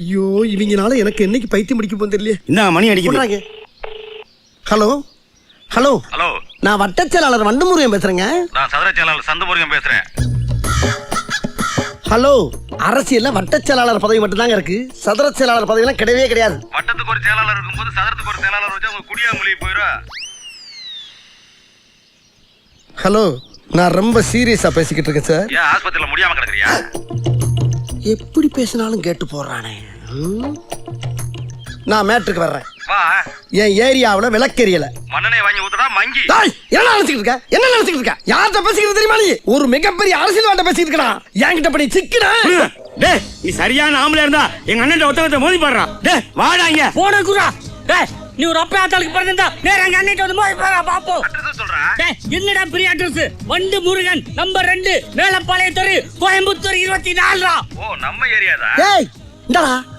ஐயோ இவங்கனால எனக்கு என்னைக்கு பைத்தியம் முடிக்க போகுது தெரியல. என்ன மணி அடிக்குது? ஹலோ ஹலோ ஹலோ, நான் வட்டச் செயலாளர் வண்டமுருகன் பேசுறேங்க. நான் சதுர செயலாளர் சந்தமுருகன் பேசுறேன். ஹலோ, அரசியல்ல வட்டச் செயலாளர் பதவி மட்டும் தாங்க இருக்கு. சதுர செயலாளர் பதவி எல்லாம் கிடையவே கிடையாது. வட்டத்துக்கு ஒரு செயலாளர் இருக்கும்போது சதுரத்துக்கு ஒரு செயலாளர் வச்சு அவங்க குடியா மொழி போயிடும். ஹலோ, நான் ரொம்ப சீரியஸா பேசிக்கிட்டு இருக்கேன் சார். ஏன் ஆஸ்பத்திரியில முடியாம கிடக்குறியா? எப்படி பேசினாலும் கேட்டு போடுறானே. நான் மேட்ருக்கு வர்றேன். வா, என் ஏரியாவுல விளக்கெரியல. மண்ணெண்ணெய் வாங்கி ஊத்துடா மங்கி. என்ன நினைச்சுக்கிட்டு இருக்க? என்ன நினைச்சுக்கிட்டு இருக்க? யார்கிட்ட பேசிக்கிறது தெரியுமா நீ? ஒரு மிகப்பெரிய அரசியல்வாட்ட பேசிட்டு இருக்கா. என்கிட்ட படி சிக்கனா? டேய், நீ சரியான ஆம்பளை இருந்தா எங்க அண்ணன் ஒருத்தவத்தை மோதி பாடுறான். டேய் வாடா இங்க. போன குரா. டேய், நீ ஒரு அப்பா ஆத்தாளுக்கு பிறந்தா நேரா எங்க அண்ணன் வந்து மோதி பாறா பாப்போம். அட்ரஸ் சொல்றேன். டேய், என்னடா பெரிய அட்ரஸ்? வண்டு முருகன் நம்பர் 2 மேலப்பாளையம் தெரு கோயம்புத்தூர் 24. ஓ, நம்ம ஏரியாதா? ஏய், இந்தடா